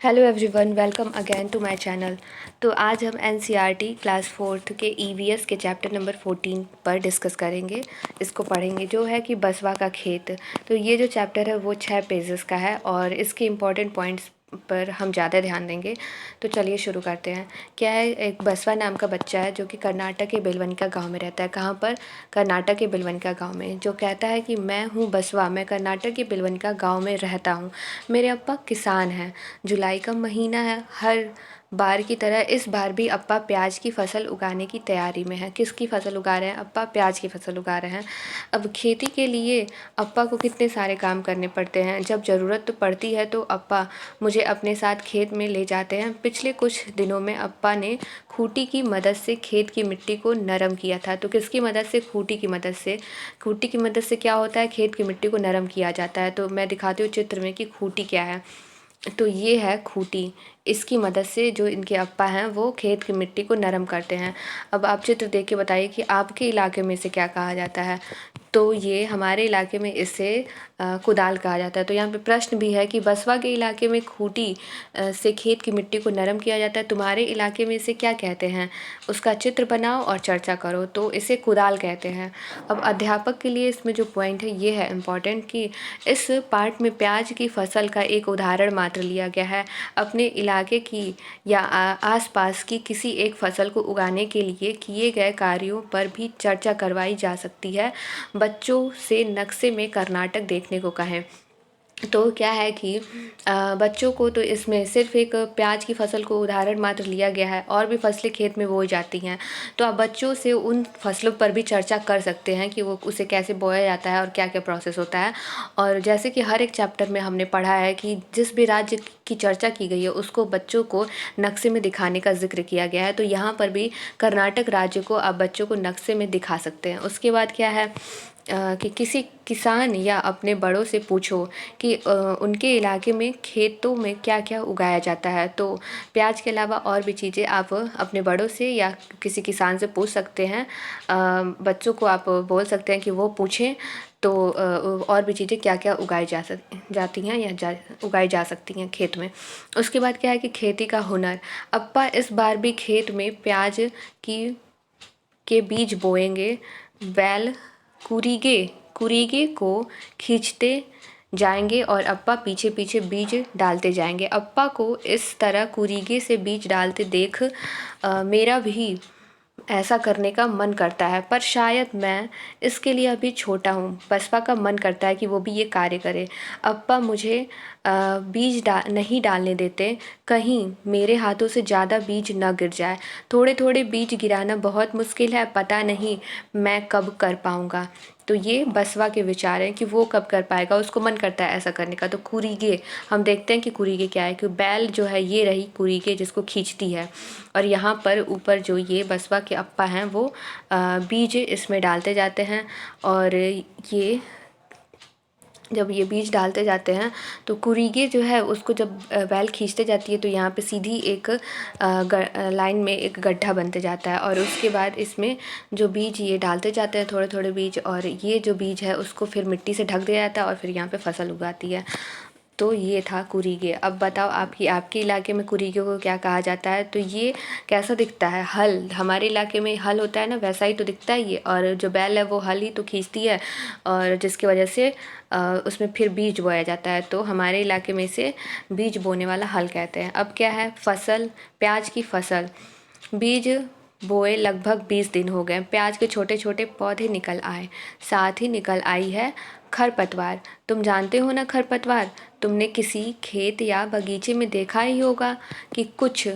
Hello everyone, welcome again to my channel. तो आज हम एनसीईआरटी क्लास 4th के ईवीएस के चैप्टर नंबर 14 पर डिस्कस करेंगे। इसको पढ़ेंगे, जो है कि बसवा का खेत। तो ये जो चैप्टर है वो 6 पेजेस का है और इसके इम्पॉर्टेंट पॉइंट्स पर हम ज़्यादा ध्यान देंगे। तो चलिए शुरू करते हैं। क्या है, एक बसवा नाम का बच्चा है जो कि कर्नाटक के बेलवनिका गांव में रहता है। कहाँ पर? कर्नाटक के बेलवनिका गांव में। जो कहता है कि मैं हूँ बसवा, मैं कर्नाटक के बेलवनिका गांव में रहता हूँ, मेरे अप्पा किसान हैं। जुलाई का महीना है। हर बार की तरह इस बार भी अप्पा प्याज की फसल उगाने की तैयारी में है। किसकी फसल उगा रहे हैं? अप्पा प्याज की फसल उगा रहे हैं। अब खेती के लिए अप्पा को कितने सारे काम करने पड़ते हैं। जब ज़रूरत तो पड़ती है तो अप्पा मुझे अपने साथ खेत में ले जाते हैं। पिछले कुछ दिनों में अप्पा ने खूंटी की मदद से खेत की मिट्टी को नरम किया था। तो किसकी मदद से? खूंटी की मदद से। खूंटी की मदद से क्या होता है? खेत की मिट्टी को नरम किया जाता है। तो मैं दिखाती हूँ चित्र में कि खूंटी क्या है। तो ये है खूंटी। इसकी मदद से जो इनके अप्पा हैं वो खेत की मिट्टी को नरम करते हैं। अब आप चित्र देख के बताइए कि आपके इलाके में इसे क्या कहा जाता है। तो ये हमारे इलाके में इसे कुदाल कहा जाता है। तो यहाँ पे प्रश्न भी है कि बसवा के इलाके में खूंटी से खेत की मिट्टी को नरम किया जाता है, तुम्हारे इलाके में इसे क्या कहते हैं? उसका चित्र बनाओ और चर्चा करो। तो इसे कुदाल कहते हैं। अब अध्यापक के लिए इसमें जो पॉइंट है ये है इम्पॉर्टेंट कि इस पार्ट में प्याज की फसल का एक उदाहरण मात्र लिया गया है। अपने इलाके की या आसपास की किसी एक फसल को उगाने के लिए किए गए कार्यों पर भी चर्चा करवाई जा सकती है। बच्चों से नक्शे में कर्नाटक देखने को कहें। तो क्या है कि बच्चों को तो इसमें सिर्फ एक प्याज की फसल को उदाहरण मात्र लिया गया है, और भी फसलें खेत में बोई जाती हैं। तो आप बच्चों से उन फसलों पर भी चर्चा कर सकते हैं कि वो उसे कैसे बोया जाता है और क्या क्या प्रोसेस होता है। और जैसे कि हर एक चैप्टर में हमने पढ़ा है कि जिस भी राज्य की चर्चा की गई है उसको बच्चों को नक्शे में दिखाने का जिक्र किया गया है। तो यहाँ पर भी कर्नाटक राज्य को आप बच्चों को नक्शे में दिखा सकते हैं। उसके बाद क्या है कि किसी किसान या अपने बड़ों से पूछो कि उनके इलाके में खेतों में क्या क्या उगाया जाता है। तो प्याज के अलावा और भी चीज़ें आप अपने बड़ों से या किसी किसान से पूछ सकते हैं। बच्चों को आप बोल सकते हैं कि वो पूछें तो और भी चीज़ें क्या क्या उगाई जाती हैं या उगाई जा सकती हैं खेत में। उसके बाद क्या है कि खेती का हुनर। अप्पा इस बार भी खेत में प्याज की के बीज बोएंगे। बैल कुरीगे कुरीगे को खींचते जाएंगे और अप्पा पीछे पीछे बीज डालते जाएंगे। अप्पा को इस तरह कुरीगे से बीज डालते देख मेरा भी ऐसा करने का मन करता है, पर शायद मैं इसके लिए अभी छोटा हूँ। बसपा का मन करता है कि वो भी ये कार्य करे। अप्पा मुझे बीज नहीं डालने देते, कहीं मेरे हाथों से ज़्यादा बीज न गिर जाए। थोड़े थोड़े बीज गिराना बहुत मुश्किल है, पता नहीं मैं कब कर पाऊँगा। तो ये बसवा के विचार हैं कि वो कब कर पाएगा, उसको मन करता है ऐसा करने का। तो कुरीगे, हम देखते हैं कि कुरीगे क्या है। कि बैल जो है ये रही कुरीगे जिसको खींचती है, और यहाँ पर ऊपर जो ये बसवा के अप्पा हैं वो बीज इसमें डालते जाते हैं। और ये जब ये बीज डालते जाते हैं तो कुरीगे जो है उसको जब बैल खींचते जाती है तो यहाँ पे सीधी एक लाइन में एक गड्ढा बनते जाता है, और उसके बाद इसमें जो बीज ये डालते जाते हैं थोड़े थोड़े बीज, और ये जो बीज है उसको फिर मिट्टी से ढक दिया जाता है और फिर यहाँ पे फसल उगाती है। तो ये था कुरीगे। अब बताओ आपके इलाके में कुरीगे को क्या कहा जाता है। तो ये कैसा दिखता है? हल। हमारे इलाके में हल होता है ना, वैसा ही तो दिखता है ये। और जो बैल है वो हल ही तो खींचती है, और जिसकी वजह से उसमें फिर बीज बोया जाता है। तो हमारे इलाके में इसे बीज बोने वाला हल कहते हैं। अब क्या है? फसल। प्याज की फसल। बीज बोए लगभग 20 दिन हो गए। प्याज के छोटे छोटे पौधे निकल आए, साथ ही निकल आई है खरपतवार। तुम जानते हो ना खरपतवार? तुमने किसी खेत या बगीचे में देखा ही होगा कि कुछ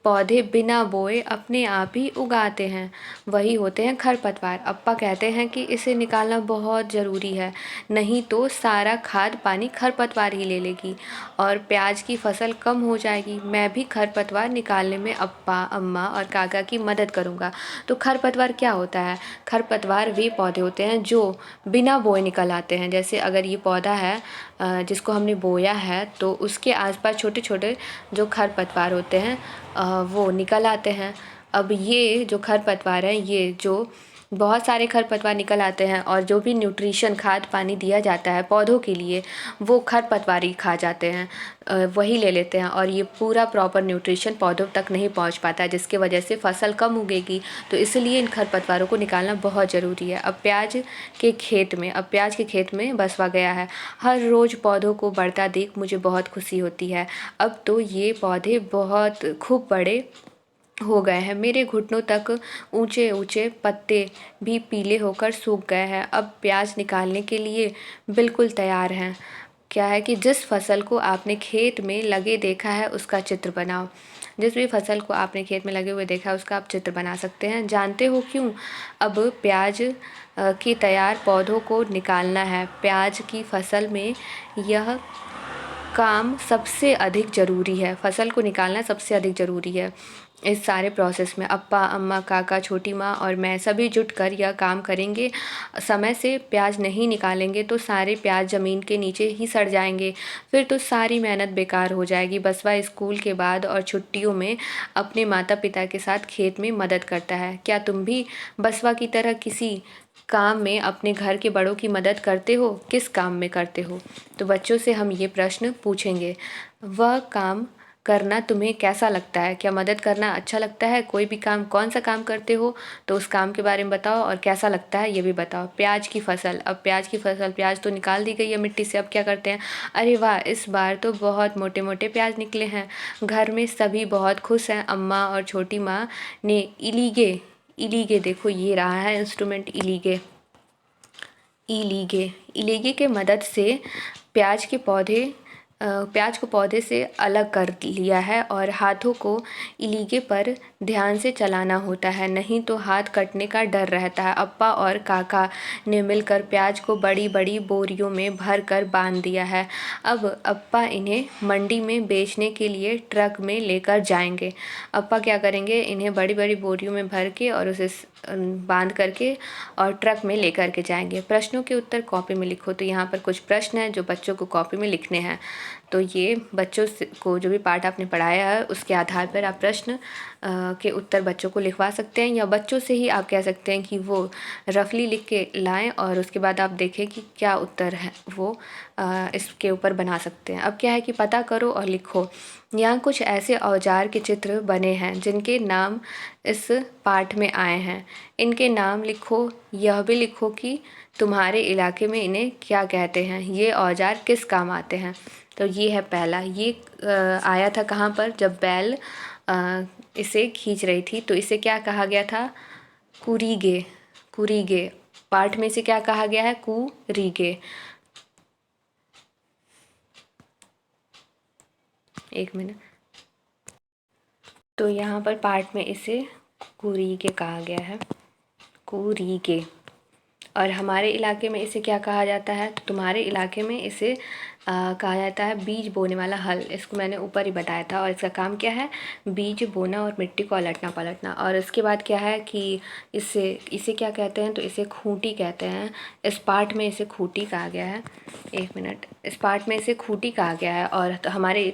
पौधे बिना बोए अपने आप ही उगाते हैं, वही होते हैं खरपतवार। अप्पा कहते हैं कि इसे निकालना बहुत ज़रूरी है, नहीं तो सारा खाद पानी खरपतवार ही ले लेगी और प्याज की फसल कम हो जाएगी। मैं भी खरपतवार निकालने में अप्पा, अम्मा और काका की मदद करूँगा। तो खरपतवार क्या होता है? खरपतवार वे पौधे होते हैं जो बिना बोए निकल आते हैं। जैसे अगर ये पौधा है जिसको हमने बोया है तो उसके आसपास छोटे छोटे जो खरपतवार होते हैं वो निकल आते हैं। अब ये जो खरपतवार हैं ये जो बहुत सारे खरपतवार निकल आते हैं और जो भी न्यूट्रिशन खाद पानी दिया जाता है पौधों के लिए वो खरपतवार ही खा जाते हैं, वही ले लेते हैं और ये पूरा प्रॉपर न्यूट्रिशन पौधों तक नहीं पहुंच पाता है, जिसकी वजह से फसल कम उगेगी। तो इसलिए इन खरपतवारों को निकालना बहुत ज़रूरी है। अब प्याज के खेत में बसवा गया है। हर रोज़ पौधों को बढ़ता देख मुझे बहुत खुशी होती है। अब तो ये पौधे बहुत खूब बड़े हो गए हैं। मेरे घुटनों तक ऊंचे ऊंचे पत्ते भी पीले होकर सूख गए हैं। अब प्याज निकालने के लिए बिल्कुल तैयार हैं। क्या है कि जिस फसल को आपने खेत में लगे देखा है उसका चित्र बनाओ। जिस भी फसल को आपने खेत में लगे हुए देखा है उसका आप चित्र बना सकते हैं। जानते हो क्यों? अब प्याज के तैयार पौधों को निकालना है। प्याज की फसल में यह काम सबसे अधिक ज़रूरी है। फसल को निकालना सबसे अधिक ज़रूरी है। इस सारे प्रोसेस में अप्पा, अम्मा, काका, छोटी माँ और मैं सभी जुटकर यह काम करेंगे। समय से प्याज नहीं निकालेंगे तो सारे प्याज ज़मीन के नीचे ही सड़ जाएंगे। फिर तो सारी मेहनत बेकार हो जाएगी। बसवा स्कूल के बाद और छुट्टियों में अपने माता पिता के साथ खेत में मदद करता है। क्या तुम भी बसवा की तरह किसी काम में अपने घर के बड़ों की मदद करते हो? किस काम में करते हो? तो बच्चों से हम ये प्रश्न पूछेंगे। वह काम करना तुम्हें कैसा लगता है? क्या मदद करना अच्छा लगता है? कोई भी काम, कौन सा काम करते हो तो उस काम के बारे में बताओ और कैसा लगता है ये भी बताओ। प्याज की फसल, अब प्याज की फसल, प्याज तो निकाल दी गई है मिट्टी से, अब क्या करते हैं? अरे वाह, इस बार तो बहुत मोटे मोटे प्याज निकले हैं। घर में सभी बहुत खुश हैं। अम्मा और छोटी माँ ने इलीगे इलीगे देखो ये रहा है इंस्ट्रूमेंट, इलीगे इलीगे इलीगे के मदद से प्याज के पौधे प्याज को पौधे से अलग कर लिया है और हाथों को इलीगे पर ध्यान से चलाना होता है, नहीं तो हाथ कटने का डर रहता है। अप्पा और काका ने मिलकर प्याज को बड़ी बड़ी बोरियों में भर कर बांध दिया है। अब अप्पा इन्हें मंडी में बेचने के लिए ट्रक में लेकर जाएंगे। अप्पा क्या करेंगे? इन्हें बड़ी बड़ी बोरियों में भर के और उसे बांध करके और ट्रक में लेकर के जाएंगे। प्रश्नों के उत्तर कॉपी में लिखो। तो यहाँ पर कुछ प्रश्न हैं जो बच्चों को कॉपी में लिखने हैं। तो ये बच्चों को जो भी पाठ आपने पढ़ाया है उसके आधार पर आप प्रश्न के उत्तर बच्चों को लिखवा सकते हैं, या बच्चों से ही आप कह सकते हैं कि वो रफली लिख के लाएं और उसके बाद आप देखें कि क्या उत्तर है वो इसके ऊपर बना सकते हैं। अब क्या है कि पता करो और लिखो। यहाँ कुछ ऐसे औजार के चित्र बने हैं जिनके नाम इस पाठ में आए हैं। इनके नाम लिखो। यह भी लिखो कि तुम्हारे इलाके में इन्हें क्या कहते हैं। ये औजार किस काम आते हैं? तो ये है पहला। ये आया था कहाँ पर? जब बैल इसे खींच रही थी तो इसे क्या कहा गया था? कुरीगे। कुरीगे। पाठ में इसे क्या कहा गया है? कुरीगे। एक मिनट। तो यहाँ पर पाठ में इसे कुरीगे कहा गया है, कुरीगे। और हमारे इलाके में इसे क्या कहा जाता है? तो तुम्हारे इलाके में इसे कहा जाता है बीज बोने वाला हल। इसको मैंने ऊपर ही बताया था। और इसका काम क्या है? बीज बोना और मिट्टी को अलटना पलटना। और इसके बाद क्या है कि इसे क्या कहते हैं? तो इसे खूंटी कहते हैं। इस पाठ में इसे खूंटी कहा गया है। एक मिनट। इस पाठ में इसे खूंटी कहा गया है। और तो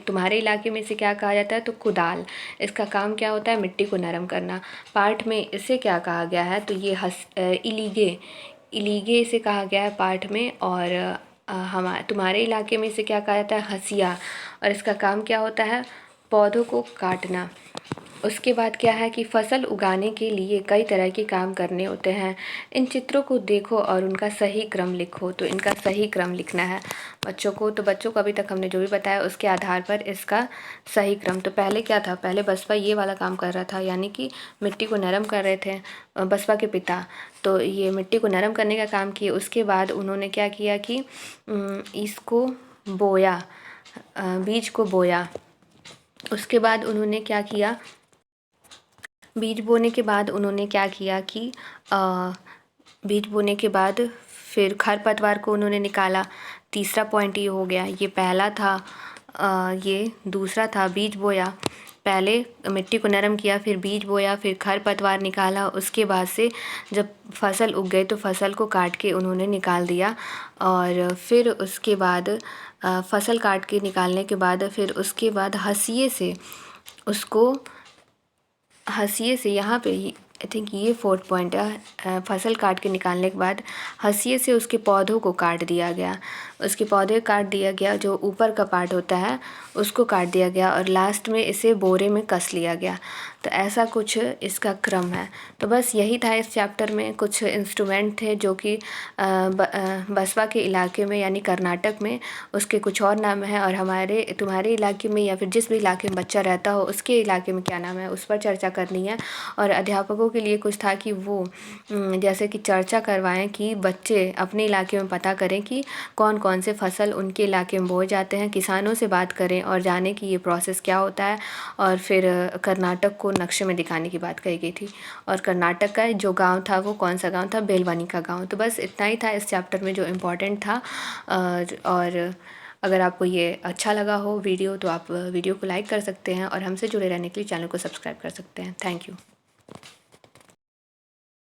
तुम्हारे इलाके में इसे क्या कहा जाता है? तो कुदाल। इसका काम क्या होता है? मिट्टी को नरम करना। पाठ में इसे क्या कहा गया है? तो ये इलीगे इलीगे इसे कहा गया है पाठ में। और तुम्हारे इलाके में इसे क्या कहा जाता है? हसिया। और इसका काम क्या होता है? पौधों को काटना। उसके बाद क्या है कि फसल उगाने के लिए कई तरह के काम करने होते हैं। इन चित्रों को देखो और उनका सही क्रम लिखो। तो इनका सही क्रम लिखना है बच्चों को। तो बच्चों को अभी तक हमने जो भी बताया उसके आधार पर इसका सही क्रम। तो पहले क्या था? पहले बसवा ये वाला काम कर रहा था, यानी कि मिट्टी को नरम कर रहे थे बसवा के पिता। तो ये मिट्टी को नरम करने का काम किए। उसके बाद उन्होंने क्या किया कि इसको बोया, बीज को बोया। उसके बाद उन्होंने क्या किया? बीज बोने के बाद उन्होंने क्या किया कि बीज बोने के बाद फिर खरपतवार को उन्होंने निकाला। तीसरा पॉइंट ये हो गया। ये पहला था। ये दूसरा था बीज बोया। पहले मिट्टी को नरम किया, फिर बीज बोया, फिर खरपतवार निकाला। उसके बाद से जब फसल उग गई तो फसल को काट के उन्होंने निकाल दिया। और फिर उसके बाद फसल काट के निकालने के बाद फिर उसके बाद हंसिए से यहाँ पे आई थिंक ये 4th पॉइंट है। फसल काट के निकालने के बाद हंसिए से उसके पौधों को काट दिया गया, उसके पौधे काट दिया गया, जो ऊपर का पार्ट होता है उसको काट दिया गया और लास्ट में इसे बोरे में कस लिया गया। तो ऐसा कुछ इसका क्रम है। तो बस यही था इस चैप्टर में। कुछ इंस्ट्रूमेंट थे जो कि बसवा के इलाके में यानी कर्नाटक में उसके कुछ और नाम हैं, और तुम्हारे इलाके में या फिर जिस भी इलाके में बच्चा रहता हो उसके इलाके में क्या नाम है उस पर चर्चा करनी है। और अध्यापकों के लिए कुछ था कि वो जैसे कि चर्चा करवाएं कि बच्चे अपने इलाके में पता करें कि कौन कौन से फसल उनके इलाके में बोए जाते हैं, किसानों से बात करें और जानें कि ये प्रोसेस क्या होता है। और फिर कर्नाटक को नक्शे में दिखाने की बात कही गई थी। और कर्नाटक का जो गांव था वो कौन सा गांव था, बेलवानी का गांव। तो बस इतना ही था इस चैप्टर में जो इम्पोर्टेंट था। और अगर आपको ये अच्छा लगा हो वीडियो तो आप वीडियो को लाइक कर सकते हैं और हमसे जुड़े रहने के लिए चैनल को सब्सक्राइब कर सकते हैं। Thank you.